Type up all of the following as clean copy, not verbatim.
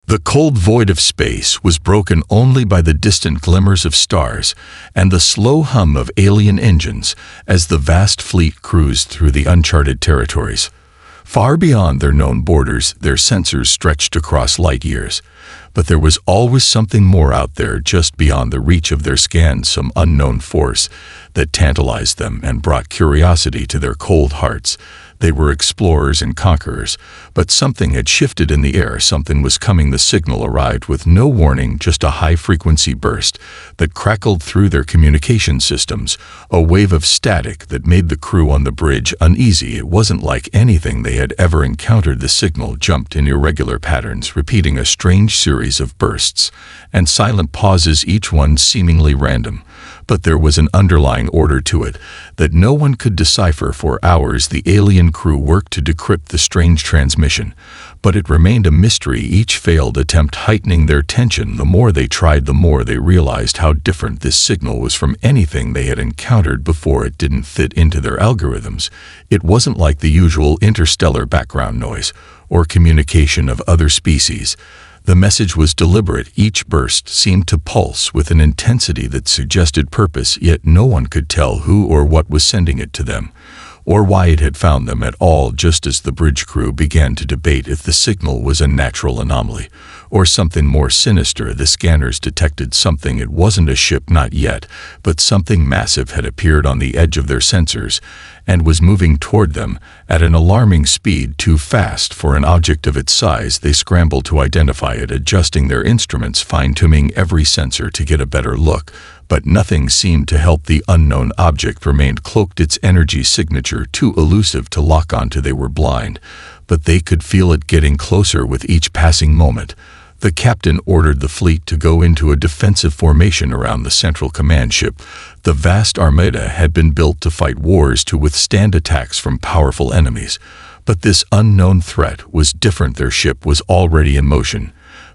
The cold void of space was broken only by the distant glimmers of stars and the slow hum of alien engines as the vast fleet cruised through the uncharted territories. Far beyond their known borders, their sensors stretched across light years. But there was always something more out there just beyond the reach of their scans, some unknown force that tantalized them and brought curiosity to their cold hearts. They were explorers and conquerors, but something had shifted in the air. Something was coming. The signal arrived with no warning, just a high-frequency burst that crackled through their communication systems, a wave of static that made the crew on the bridge uneasy. It wasn't like anything they had ever encountered. The signal jumped in irregular patterns, repeating a strange series of bursts and silent pauses, each one seemingly random. But there was an underlying order to it that no one could decipher. For hours, the alien crew worked to decrypt the strange transmission, but it remained a mystery. Each failed attempt heightening their tension. The more they tried, the more they realized how different this signal was from anything they had encountered before. It didn't fit into their algorithms. It wasn't like the usual interstellar background noise or communication of other species. The message was deliberate. Each burst seemed to pulse with an intensity that suggested purpose, yet no one could tell who or what was sending it to them, or why it had found them at all. Just as the bridge crew began to debate if the signal was a natural anomaly or something more sinister, the scanners detected something. It wasn't a ship, not yet, but something massive had appeared on the edge of their sensors and was moving toward them at an alarming speed, too fast for an object of its size. They scrambled to identify it, adjusting their instruments, fine-tuning every sensor to get a better look, but nothing seemed to help. The unknown object remained cloaked, its energy signature too elusive to lock onto. They were blind, but they could feel it getting closer with each passing moment. The captain ordered the fleet to go into a defensive formation around the central command ship. The vast armada had been built to fight wars, to withstand attacks from powerful enemies. But this unknown threat was different. Their ship was already in motion,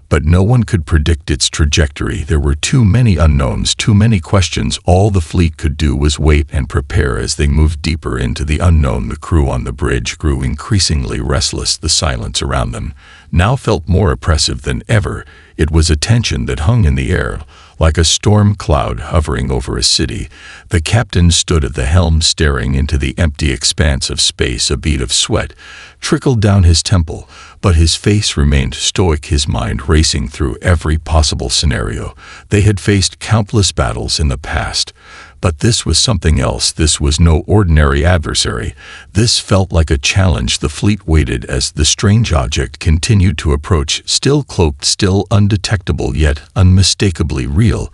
but no one could predict its trajectory. There were too many unknowns, too many questions. All the fleet could do was wait and prepare. As they moved deeper into the unknown, the crew on the bridge grew increasingly restless. The silence around them now felt more oppressive than ever. It was a tension that hung in the air, like a storm cloud hovering over a city. The captain stood at the helm, staring into the empty expanse of space. A bead of sweat trickled down his temple, but his face remained stoic, his mind racing through every possible scenario. They had faced countless battles in the past, but this was something else. This was no ordinary adversary. This felt like a challenge. The fleet waited as the strange object continued to approach, still cloaked, still undetectable, yet unmistakably real.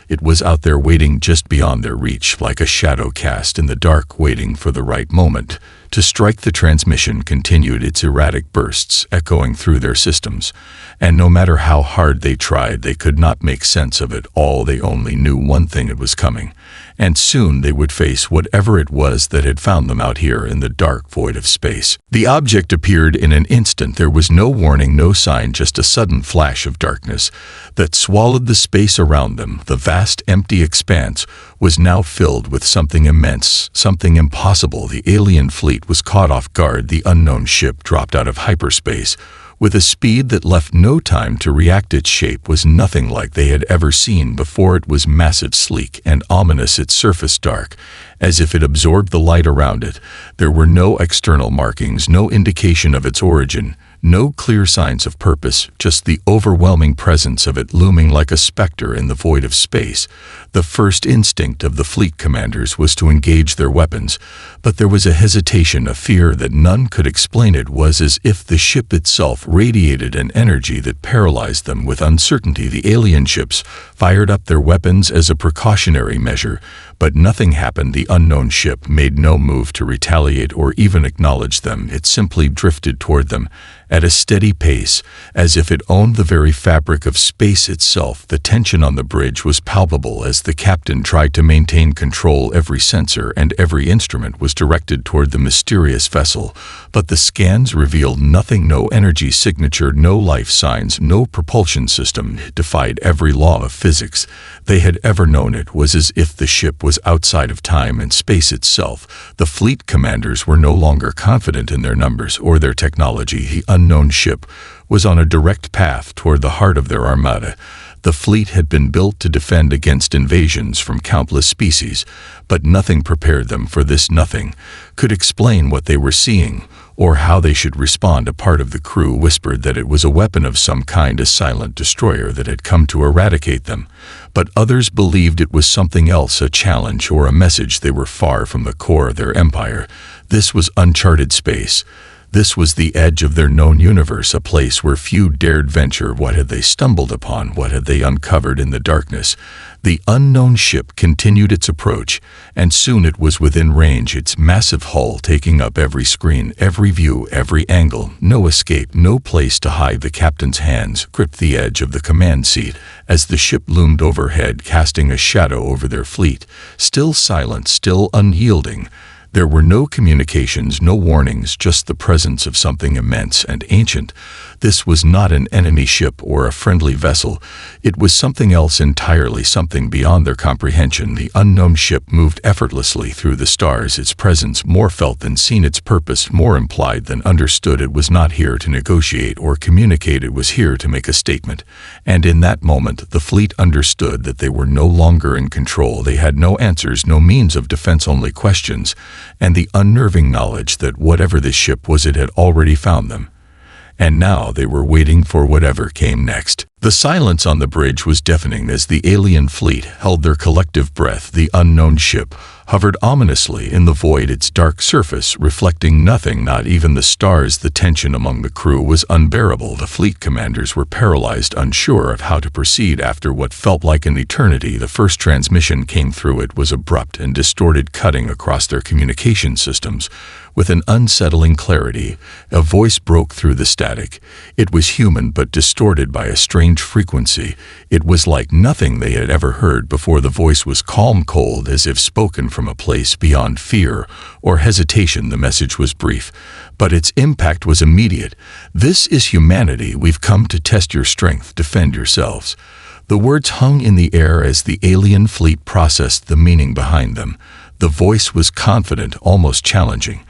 It was out there, waiting just beyond their reach, like a shadow cast in the dark, waiting for the right moment to strike. The transmission continued, its erratic bursts echoing through their systems, and no matter how hard they tried, they could not make sense of it all. They only knew one thing: it was coming, and soon they would face whatever it was that had found them out here in the dark void of space. The object appeared in an instant. There was no warning, no sign, just a sudden flash of darkness that swallowed the space around them. The vast, empty expanse was now filled with something immense, something impossible. The alien fleet was caught off guard. The unknown ship dropped out of hyperspace with a speed that left no time to react. Its shape was nothing like they had ever seen before. It was massive, sleek, and ominous, its surface dark, as if it absorbed the light around it. There were no external markings, no indication of its origin, no clear signs of purpose, just the overwhelming presence of it looming like a specter in the void of space. The first instinct of the fleet commanders was to engage their weapons, but there was a hesitation, a fear that none could explain. It was as if the ship itself radiated an energy that paralyzed them with uncertainty. The alien ships fired up their weapons as a precautionary measure, but nothing happened. The unknown ship made no move to retaliate or even acknowledge them. It simply drifted toward them at a steady pace, as if it owned the very fabric of space itself. The tension on the bridge was palpable as the captain tried to maintain control. Every sensor and every instrument was directed toward the mysterious vessel, but the scans revealed nothing: no energy signature, no life signs, no propulsion system. It defied every law of physics they had ever known. It was as if the ship was outside of time and space itself. The fleet commanders were no longer confident in their numbers or their technology. The unknown ship was on a direct path toward the heart of their armada. The fleet had been built to defend against invasions from countless species, but nothing prepared them for this. Nothing could explain what they were seeing or how they should respond. A part of the crew whispered that it was a weapon of some kind, a silent destroyer that had come to eradicate them, but others believed it was something else, a challenge or a message. They were far from the core of their empire. This was uncharted space. This was the edge of their known universe, a place where few dared venture. What had they stumbled upon? What had they uncovered in the darkness? The unknown ship continued its approach, and soon it was within range, its massive hull taking up every screen, every view, every angle. No escape, no place to hide. The captain's hands gripped the edge of the command seat as the ship loomed overhead, casting a shadow over their fleet. Still silent, still unyielding. There were no communications, no warnings, just the presence of something immense and ancient. This was not an enemy ship or a friendly vessel. It was something else entirely, something beyond their comprehension. The unknown ship moved effortlessly through the stars, its presence more felt than seen, its purpose more implied than understood. It was not here to negotiate or communicate, it was here to make a statement. And in that moment, the fleet understood that they were no longer in control. They had no answers, no means of defense, only questions, and the unnerving knowledge that whatever this ship was, it had already found them. And now they were waiting for whatever came next. The silence on the bridge was deafening as the alien fleet held their collective breath. The unknown ship hovered ominously in the void, its dark surface reflecting nothing, not even the stars. The tension among the crew was unbearable. The fleet commanders were paralyzed, unsure of how to proceed. After what felt like an eternity, the first transmission came through. It was abrupt and distorted, cutting across their communication systems. With an unsettling clarity, a voice broke through the static. It was human, but distorted by a strange frequency. It was like nothing they had ever heard before. The voice was calm, cold, as if spoken from a place beyond fear or hesitation. The message was brief, but its impact was immediate. "This is humanity. We've come to test your strength. Defend yourselves." The words hung in the air as the alien fleet processed the meaning behind them. The voice was confident, almost challenging,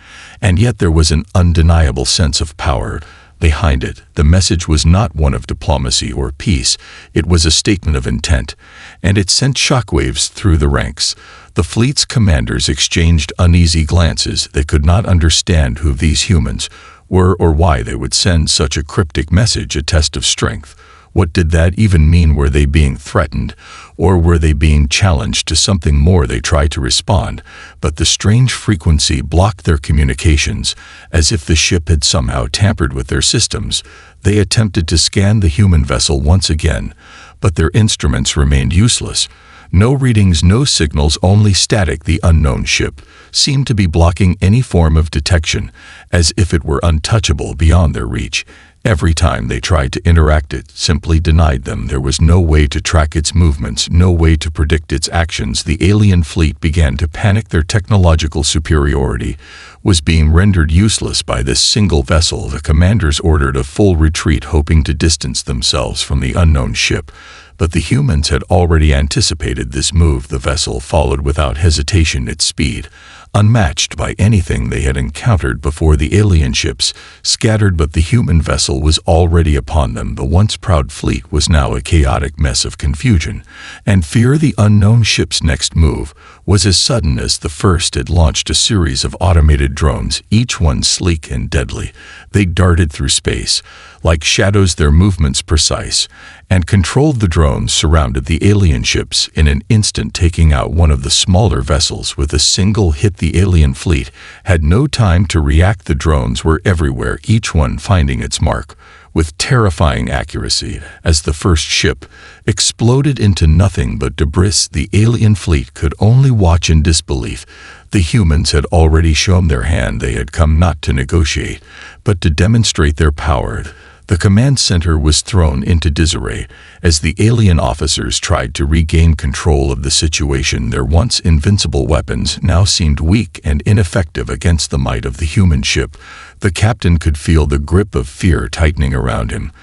and yet there was an undeniable sense of power behind it. The message was not one of diplomacy or peace. It was a statement of intent, and it sent shockwaves through the ranks. The fleet's commanders exchanged uneasy glances. They could not understand who these humans were or why they would send such a cryptic message, a test of strength. What did that even mean? Were they being threatened, or were they being challenged to something more? They tried to respond, but the strange frequency blocked their communications, as if the ship had somehow tampered with their systems. They attempted to scan the human vessel once again, but their instruments remained useless. No readings, no signals, only static. The unknown ship seemed to be blocking any form of detection, as if it were untouchable, beyond their reach. Every time they tried to interact, it simply denied them. There was no way to track its movements, no way to predict its actions. The alien fleet began to panic. Their technological superiority was being rendered useless by this single vessel. The commanders ordered a full retreat, hoping to distance themselves from the unknown ship. But the humans had already anticipated this move. The vessel followed without hesitation, its speed unmatched by anything they had encountered before. The alien ships scattered, but the human vessel was already upon them. The once proud fleet was now a chaotic mess of confusion and fear. The unknown ship's next move was as sudden as the first. It launched a series of automated drones, each one sleek and deadly. They darted through space like shadows, their movements precise and controlled. The drones surrounded the alien ships in an instant, taking out one of the smaller vessels with a single hit. The alien fleet had no time to react. The drones were everywhere, each one finding its mark with terrifying accuracy. As the first ship exploded into nothing but debris, the alien fleet could only watch in disbelief. The humans had already shown their hand. They had come not to negotiate, but to demonstrate their power. The command center was thrown into disarray as the alien officers tried to regain control of the situation. Their once invincible weapons now seemed weak and ineffective against the might of the human ship. The captain could feel the grip of fear tightening around him.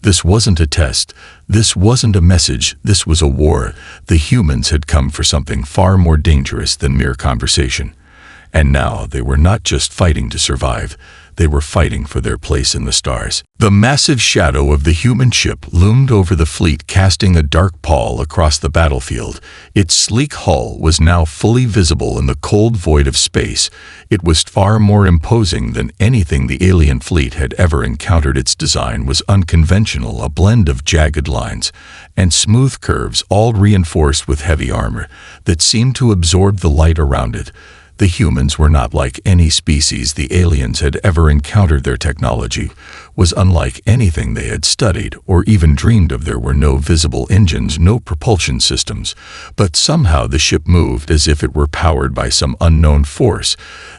This wasn't a test. This wasn't a message. This was a war. The humans had come for something far more dangerous than mere conversation. And now they were not just fighting to survive. They were fighting for their place in the stars. The massive shadow of the human ship loomed over the fleet, casting a dark pall across the battlefield. Its sleek hull was now fully visible in the cold void of space. It was far more imposing than anything the alien fleet had ever encountered. Its design was unconventional, a blend of jagged lines and smooth curves, all reinforced with heavy armor that seemed to absorb the light around it. The humans were not like any species the aliens had ever encountered. Their technology was unlike anything they had studied or even dreamed of. There were no visible engines, no propulsion systems, but somehow the ship moved as if it were powered by some unknown force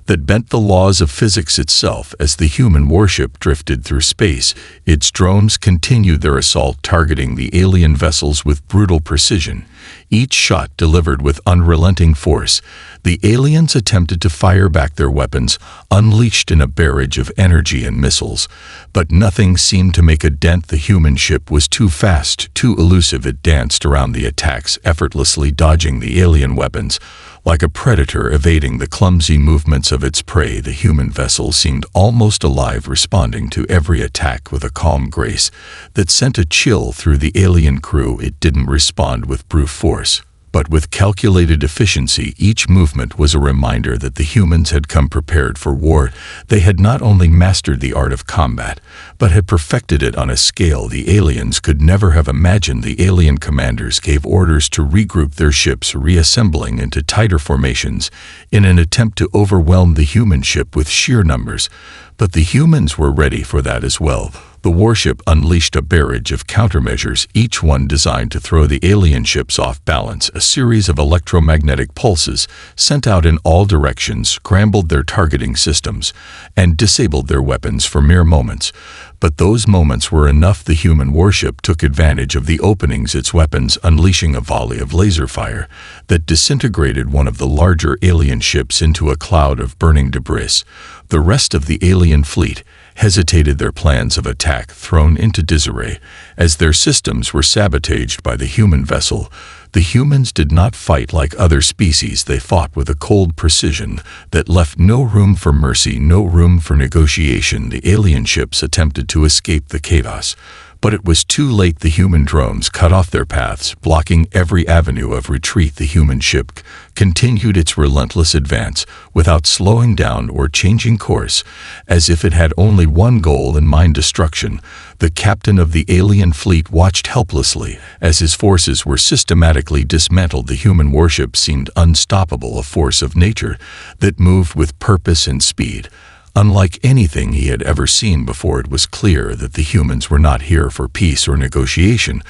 that bent the laws of physics itself. As the human warship drifted through space, its drones continued their assault, targeting the alien vessels with brutal precision. Each shot delivered with unrelenting force. The aliens attempted to fire back their weapons, unleashed in a barrage of energy and missiles, but nothing seemed to make a dent. The human ship was too fast, too elusive. It danced around the attacks, effortlessly dodging the alien weapons. Like a predator evading the clumsy movements of its prey, the human vessel seemed almost alive, responding to every attack with a calm grace that sent a chill through the alien crew. It didn't respond with brute force, but with calculated efficiency. Each movement was a reminder that the humans had come prepared for war. They had not only mastered the art of combat, but had perfected it on a scale the aliens could never have imagined. The alien commanders gave orders to regroup their ships, reassembling into tighter formations in an attempt to overwhelm the human ship with sheer numbers. But the humans were ready for that as well. The warship unleashed a barrage of countermeasures, each one designed to throw the alien ships off balance. A series of electromagnetic pulses sent out in all directions scrambled their targeting systems and disabled their weapons for mere moments. But those moments were enough. The human warship took advantage of the openings, its weapons unleashing a volley of laser fire that disintegrated one of the larger alien ships into a cloud of burning debris. The rest of the alien fleet hesitated, their plans of attack thrown into disarray as their systems were sabotaged by the human vessel. The humans did not fight like other species. They fought with a cold precision that left no room for mercy, no room for negotiation. The alien ships attempted to escape the chaos, but it was too late. The human drones cut off their paths, blocking every avenue of retreat. The human ship continued its relentless advance without slowing down or changing course, as if it had only one goal in mind: destruction. The captain of the alien fleet watched helplessly as his forces were systematically dismantled. The human warship seemed unstoppable, a force of nature that moved with purpose and speed. Unlike anything he had ever seen before, it was clear that the humans were not here for peace or negotiation.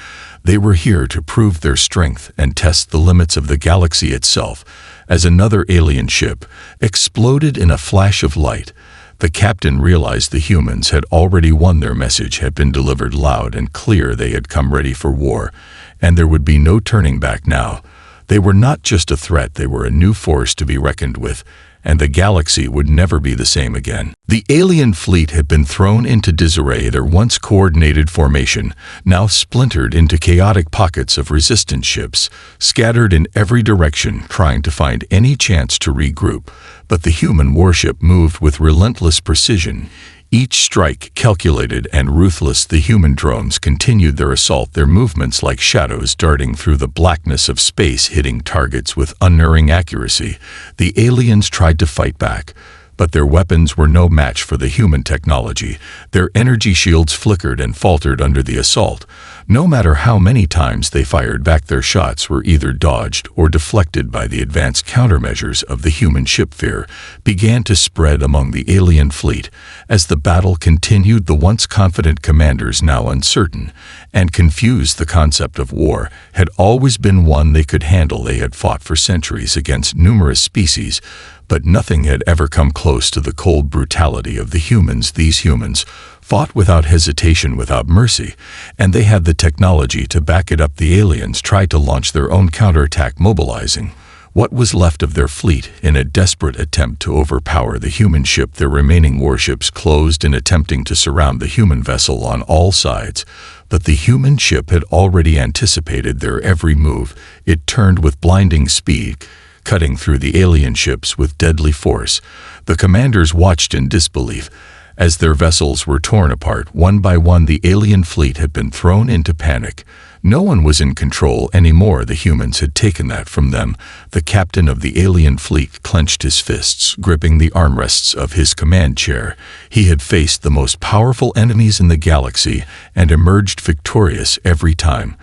They were here to prove their strength and test the limits of the galaxy itself. As another alien ship exploded in a flash of light, the captain realized the humans had already won. Their message had been delivered loud and clear. They had come ready for war, and there would be no turning back now. They were not just a threat, they were a new force to be reckoned with, and the galaxy would never be the same again. The alien fleet had been thrown into disarray, their once coordinated formation now splintered into chaotic pockets of resistance ships, scattered in every direction, trying to find any chance to regroup. But the human warship moved with relentless precision, each strike calculated and ruthless. The human drones continued their assault, their movements like shadows darting through the blackness of space, hitting targets with unerring accuracy. The aliens tried to fight back, but their weapons were no match for the human technology. Their energy shields flickered and faltered under the assault. No matter how many times they fired back, their shots were either dodged or deflected by the advanced countermeasures of the human ship. Fear began to spread among the alien fleet as the battle continued. The once confident commanders, now uncertain and confused. The concept of war had always been one they could handle. They had fought for centuries against numerous species, but nothing had ever come close to the cold brutality of the humans. These humans fought without hesitation, without mercy, and they had the technology to back it up. The aliens tried to launch their own counterattack, mobilizing what was left of their fleet in a desperate attempt to overpower the human ship. Their remaining warships closed in, attempting to surround the human vessel on all sides, but the human ship had already anticipated their every move. It turned with blinding speed, cutting through the alien ships with deadly force. The commanders watched in disbelief As their vessels were torn apart, one by one the alien fleet had been thrown into panic. No one was in control anymore. The humans had taken that from them. The captain of the alien fleet clenched his fists, gripping the armrests of his command chair. He had faced the most powerful enemies in the galaxy and emerged victorious every time.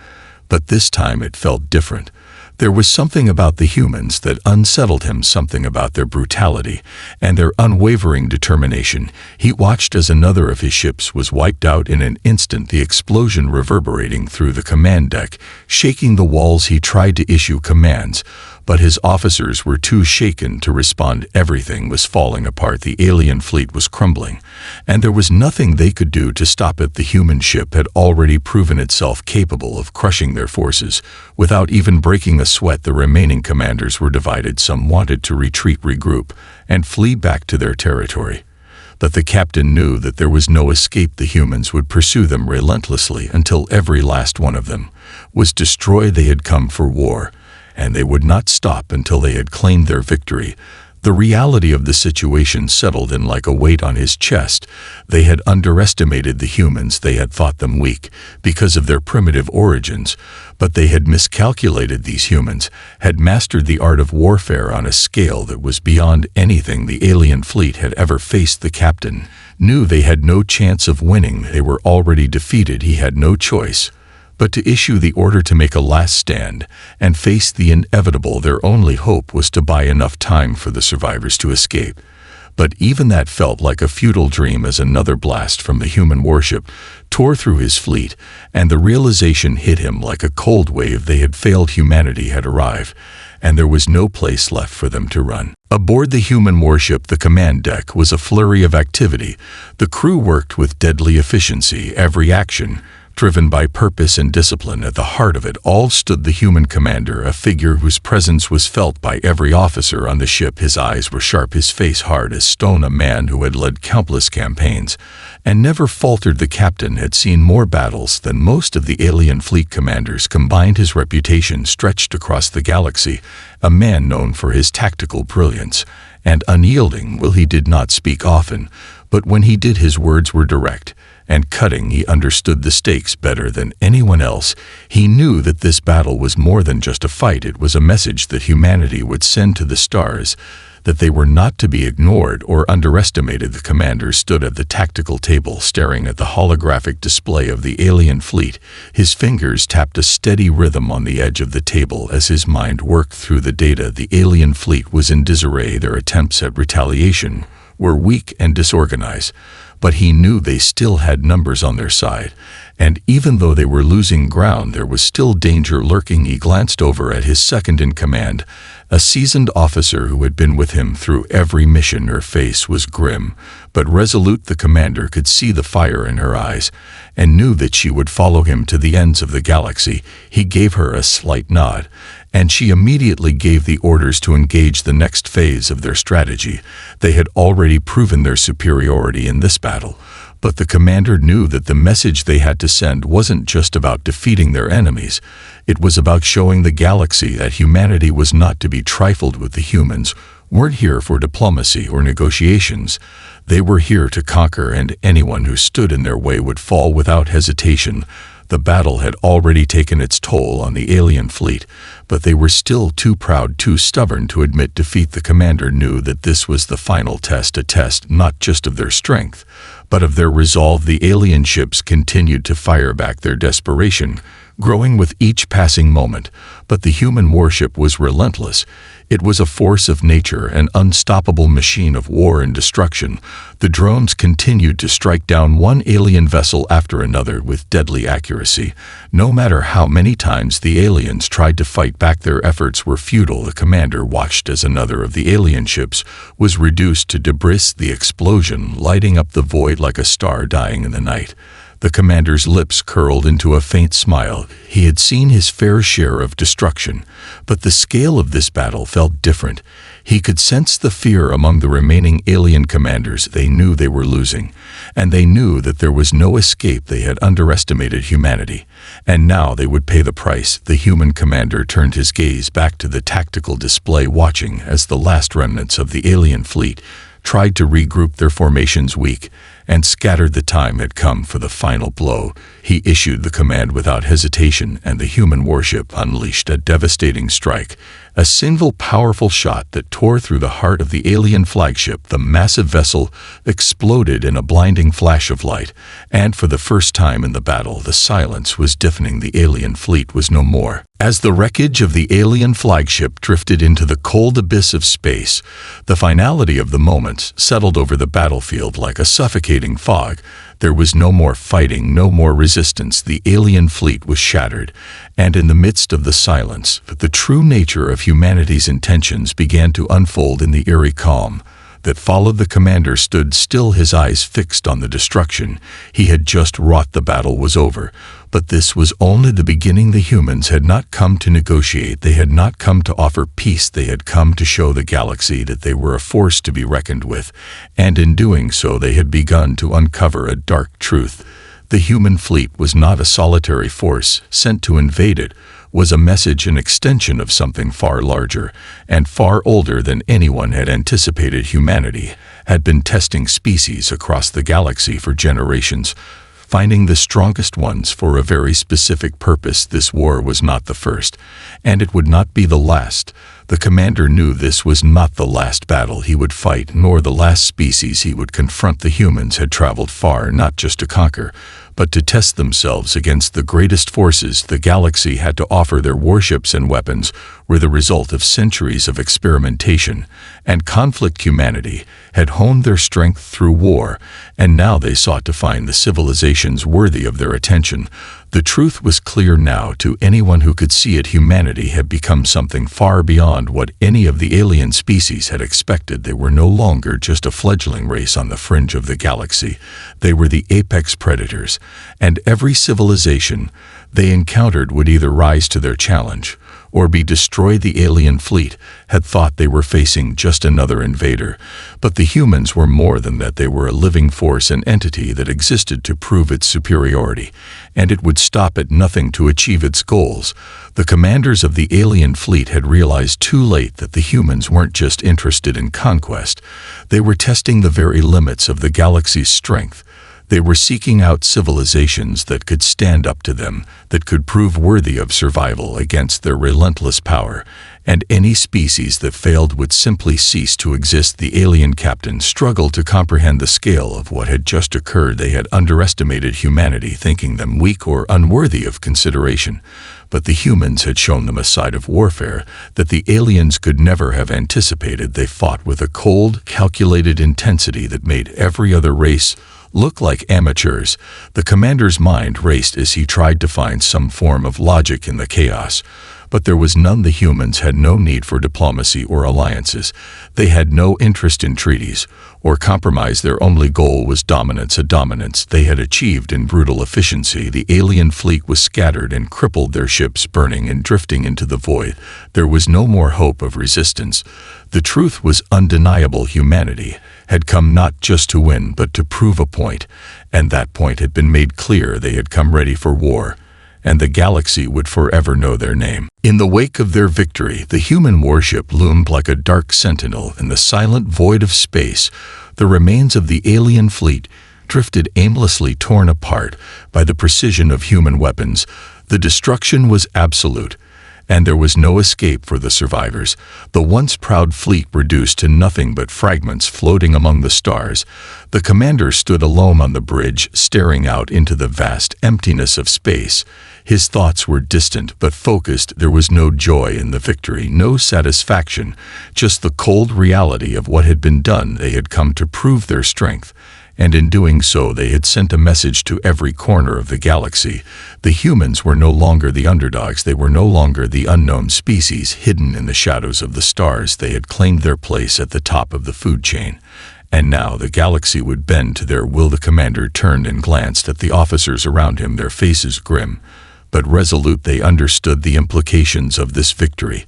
But this time it felt different. There was something about the humans that unsettled him, something about their brutality and their unwavering determination. He watched as another of his ships was wiped out in an instant, the explosion reverberating through the command deck, shaking the walls. He tried to issue commands, but his officers were too shaken to respond. Everything was falling apart. The alien fleet was crumbling, and there was nothing they could do to stop it. The human ship had already proven itself capable of crushing their forces. Without even breaking a sweat, the remaining commanders were divided. Some wanted to retreat, regroup, and flee back to their territory. But the captain knew that there was no escape. The humans would pursue them relentlessly until every last one of them was destroyed. They had come for war, and they would not stop until they had claimed their victory. The reality of the situation settled in like a weight on his chest. They had underestimated the humans. They had thought them weak because of their primitive origins, but they had miscalculated. These humans had mastered the art of warfare on a scale that was beyond anything the alien fleet had ever faced. The captain knew they had no chance of winning. They were already defeated. He had no choice but to issue the order to make a last stand and face the inevitable. Their only hope was to buy enough time for the survivors to escape. But even that felt like a futile dream as another blast from the human warship tore through his fleet, and the realization hit him like a cold wave. They had failed. Humanity had arrived, and there was no place left for them to run. Aboard the human warship, the command deck was a flurry of activity. The crew worked with deadly efficiency, every action driven by purpose and discipline. At the heart of it all stood the human commander, a figure whose presence was felt by every officer on the ship. His eyes were sharp, his face hard as stone, a man who had led countless campaigns and never faltered. The captain had seen more battles than most of the alien fleet commanders combined. His reputation stretched across the galaxy, a man known for his tactical brilliance and unyielding will. He did not speak often, but when he did, his words were direct and cutting. He understood the stakes better than anyone else. He knew that this battle was more than just a fight. It was a message that humanity would send to the stars, that they were not to be ignored or underestimated. The commander stood at the tactical table, staring at the holographic display of the alien fleet. His fingers tapped a steady rhythm on the edge of the table as his mind worked through the data. The alien fleet was in disarray. Their attempts at retaliation were weak and disorganized, but he knew they still had numbers on their side, and even though they were losing ground, there was still danger lurking. He glanced over at his second-in-command, a seasoned officer who had been with him through every mission. Her face was grim, but resolute. The commander could see the fire in her eyes and knew that she would follow him to the ends of the galaxy. He gave her a slight nod, and she immediately gave the orders to engage the next phase of their strategy. They had already proven their superiority in this battle, but the commander knew that the message they had to send wasn't just about defeating their enemies. It was about showing the galaxy that humanity was not to be trifled with. The humans weren't here for diplomacy or negotiations. They were here to conquer, and anyone who stood in their way would fall without hesitation. The battle had already taken its toll on the alien fleet, but they were still too proud, too stubborn to admit defeat. The commander knew that this was the final test, a test not just of their strength, but of their resolve. The alien ships continued to fire back, their desperation growing with each passing moment, but the human warship was relentless. It was a force of nature, an unstoppable machine of war and destruction. The drones continued to strike down one alien vessel after another with deadly accuracy. No matter how many times the aliens tried to fight back, their efforts were futile. The commander watched as another of the alien ships was reduced to debris, the explosion lighting up the void like a star dying in the night. The commander's lips curled into a faint smile. He had seen his fair share of destruction, but the scale of this battle felt different. He could sense the fear among the remaining alien commanders. They knew they were losing, and they knew that there was no escape. They had underestimated humanity, and now they would pay the price. The human commander turned his gaze back to the tactical display, watching as the last remnants of the alien fleet tried to regroup, their formations weak and scattered. The time had come for the final blow. He issued the command without hesitation, and the human warship unleashed a devastating strike. A single powerful shot that tore through the heart of the alien flagship. The massive vessel exploded in a blinding flash of light, and for the first time in the battle, the silence was deafening. The alien fleet was no more. As the wreckage of the alien flagship drifted into the cold abyss of space, the finality of the moment settled over the battlefield like a suffocating fog. There was no more fighting, no more resistance. The alien fleet was shattered, and in the midst of the silence, the true nature of humanity's intentions began to unfold. In the eerie calm that followed, the commander stood still, his eyes fixed on the destruction he had just wrought. The battle was over, but this was only the beginning. The humans had not come to negotiate. They had not come to offer peace. They had come to show the galaxy that they were a force to be reckoned with, and in doing so they had begun to uncover a dark truth. The human fleet was not a solitary force sent to invade. It was a message, an extension of something far larger and far older than anyone had anticipated. Humanity had been testing species across the galaxy for generations, finding the strongest ones for a very specific purpose. This war was not the first, and it would not be the last. The commander knew this was not the last battle he would fight, nor the last species he would confront. The humans had traveled far, not just to conquer, but to test themselves against the greatest forces the galaxy had to offer. Their warships and weapons were the result of centuries of experimentation and conflict. Humanity had honed their strength through war, and now they sought to find the civilizations worthy of their attention. The truth was clear now to anyone who could see it. Humanity had become something far beyond what any of the alien species had expected. They were no longer just a fledgling race on the fringe of the galaxy. They were the apex predators, and every civilization they encountered would either rise to their challenge or be destroyed. The alien fleet had thought they were facing just another invader, but the humans were more than that. They were a living force, an entity that existed to prove its superiority, and it would stop at nothing to achieve its goals. The commanders of the alien fleet had realized too late that the humans weren't just interested in conquest. They were testing the very limits of the galaxy's strength. They were seeking out civilizations that could stand up to them, that could prove worthy of survival against their relentless power, and any species that failed would simply cease to exist. The alien captain struggled to comprehend the scale of what had just occurred. They had underestimated humanity, thinking them weak or unworthy of consideration. But the humans had shown them a side of warfare that the aliens could never have anticipated. They fought with a cold, calculated intensity that made every other race look like amateurs. The commander's mind raced as he tried to find some form of logic in the chaos, but there was none. The humans had no need for diplomacy or alliances. They had no interest in treaties or compromise. Their only goal was dominance, a dominance they had achieved in brutal efficiency. The alien fleet was scattered and crippled, their ships burning and drifting into the void. There was no more hope of resistance. The truth was undeniable. Humanity had come not just to win, but to prove a point, and that point had been made clear. They had come ready for war, and the galaxy would forever know their name. In the wake of their victory, the human warship loomed like a dark sentinel in the silent void of space. The remains of the alien fleet drifted aimlessly, torn apart by the precision of human weapons. The destruction was absolute, and there was no escape for the survivors. The once proud fleet reduced to nothing but fragments floating among the stars. The commander stood alone on the bridge, staring out into the vast emptiness of space. His thoughts were distant but focused. There was no joy in the victory, no satisfaction, just the cold reality of what had been done. They had come to prove their strength, and in doing so they had sent a message to every corner of the galaxy. The humans were no longer the underdogs. They were no longer the unknown species hidden in the shadows of the stars. They had claimed their place at the top of the food chain, and now the galaxy would bend to their will. The commander turned and glanced at the officers around him, their faces grim, but resolute they understood the implications of this victory.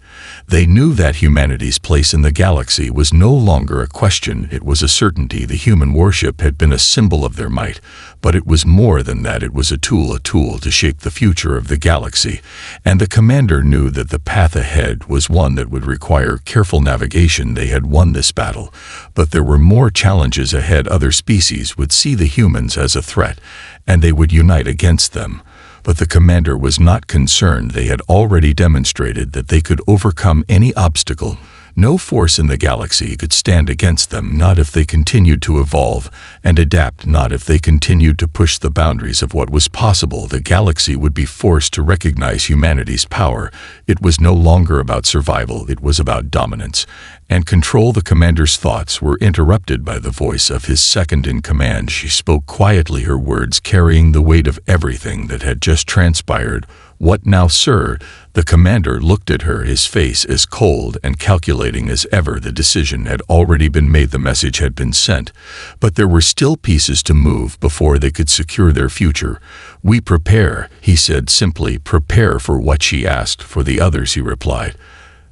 They knew that humanity's place in the galaxy was no longer a question, it was a certainty. The human warship had been a symbol of their might, but it was more than that. It was a tool to shape the future of the galaxy, and the commander knew that the path ahead was one that would require careful navigation. They had won this battle, but there were more challenges ahead. Other species would see the humans as a threat, and they would unite against them. But the commander was not concerned. They had already demonstrated that they could overcome any obstacle. No force in the galaxy could stand against them, not if they continued to evolve and adapt, not if they continued to push the boundaries of what was possible. The galaxy would be forced to recognize humanity's power. It was no longer about survival, it was about dominance and control. The commander's thoughts were interrupted by the voice of his second-in-command. She spoke quietly, her words carrying the weight of everything that had just transpired. "What now, sir?" The commander looked at her, his face as cold and calculating as ever. The decision had already been made, the message had been sent, but there were still pieces to move before they could secure their future. "We prepare," he said simply. "Prepare for what?" she asked. "For the others," he replied.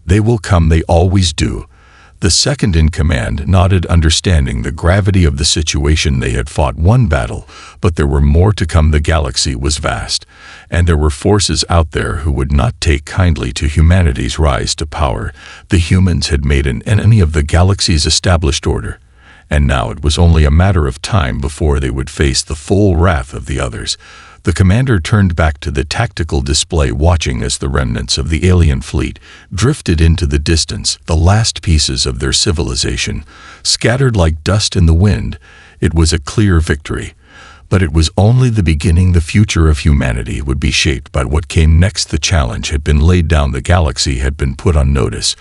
"They will come, they always do." The second-in-command nodded, understanding the gravity of the situation. They had fought one battle, but there were more to come. The galaxy was vast, and there were forces out there who would not take kindly to humanity's rise to power. The humans had made an enemy of the galaxy's established order, and now it was only a matter of time before they would face the full wrath of the others. The commander turned back to the tactical display, watching as the remnants of the alien fleet drifted into the distance, the last pieces of their civilization, scattered like dust in the wind. It was a clear victory, but it was only the beginning. The future of humanity would be shaped by what came next. The challenge had been laid down, the galaxy had been put on notice,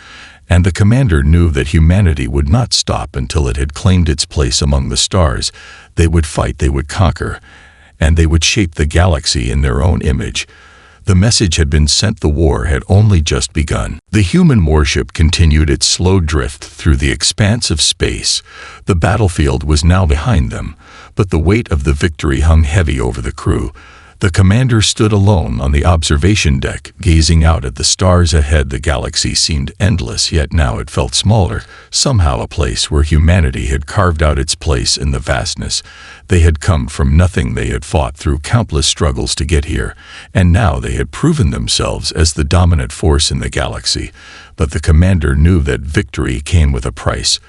and the commander knew that humanity would not stop until it had claimed its place among the stars. They would fight, they would conquer, and they would shape the galaxy in their own image. The message had been sent. The war had only just begun. The human warship continued its slow drift through the expanse of space. The battlefield was now behind them, but the weight of the victory hung heavy over the crew. The commander stood alone on the observation deck, gazing out at the stars ahead. The galaxy seemed endless, yet now it felt smaller, somehow a place where humanity had carved out its place in the vastness. They had come from nothing, they had fought through countless struggles to get here, and now they had proven themselves as the dominant force in the galaxy. But the commander knew that victory came with a price.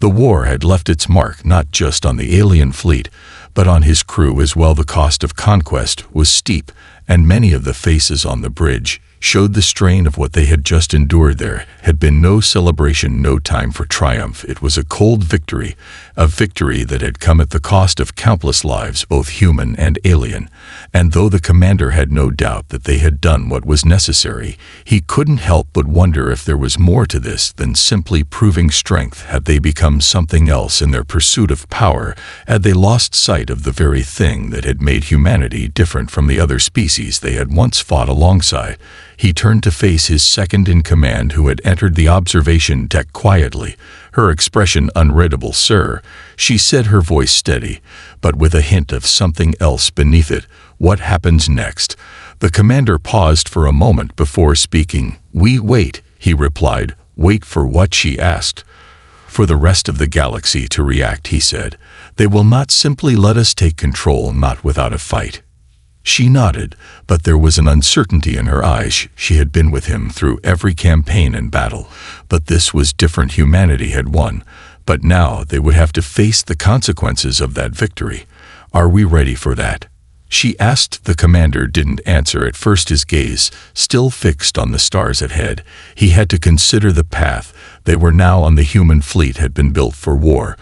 The war had left its mark not just on the alien fleet, but on his crew as well. The cost of conquest was steep, and many of the faces on the bridge showed the strain of what they had just endured. There had been no celebration, no time for triumph. It was a cold victory, a victory that had come at the cost of countless lives, both human and alien. And though the commander had no doubt that they had done what was necessary, he couldn't help but wonder if there was more to this than simply proving strength. Had they become something else in their pursuit of power? Had they lost sight of the very thing that had made humanity different from the other species they had once fought alongside? He turned to face his second-in-command, who had entered the observation deck quietly, her expression unreadable. "Sir," she said, her voice steady, but with a hint of something else beneath it. "What happens next?" The commander paused for a moment before speaking. "We wait," he replied. "Wait for what?" she asked. "For the rest of the galaxy to react," he said. "They will not simply let us take control, not without a fight." She nodded, but there was an uncertainty in her eyes. She had been with him through every campaign and battle, but this was different. Humanity had won, but now they would have to face the consequences of that victory. "Are we ready for that?" she asked. The commander didn't answer at first, his gaze still fixed on the stars ahead. He had to consider the path they were now on. The human fleet had been built for war,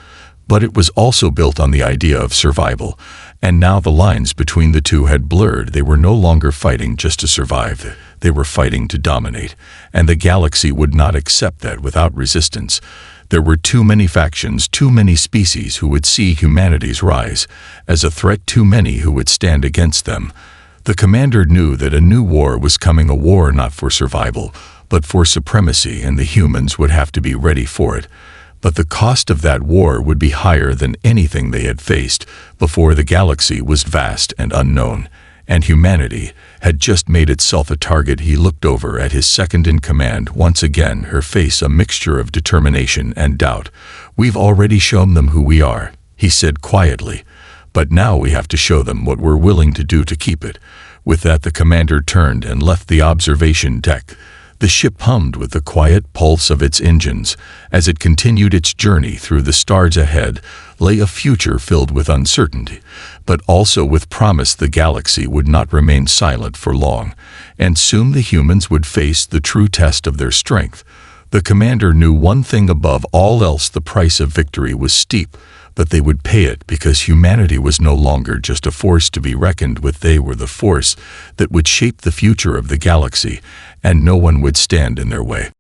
but it was also built on the idea of survival. And now the lines between the two had blurred. They were no longer fighting just to survive. They were fighting to dominate, and the galaxy would not accept that without resistance. There were too many factions, too many species who would see humanity's rise as a threat, too many who would stand against them. The commander knew that a new war was coming, a war not for survival, but for supremacy, and the humans would have to be ready for it. But the cost of that war would be higher than anything they had faced before. The galaxy was vast and unknown, and humanity had just made itself a target. He looked over at his second-in-command, once again her face a mixture of determination and doubt. "We've already shown them who we are," he said quietly, "but now we have to show them what we're willing to do to keep it." With that, the commander turned and left the observation deck. The ship hummed with the quiet pulse of its engines. As it continued its journey through the stars ahead lay a future filled with uncertainty, but also with promise. The galaxy would not remain silent for long, and soon the humans would face the true test of their strength. The commander knew one thing above all else: the price of victory was steep, but they would pay it because humanity was no longer just a force to be reckoned with. They were the force that would shape the future of the galaxy, and no one would stand in their way.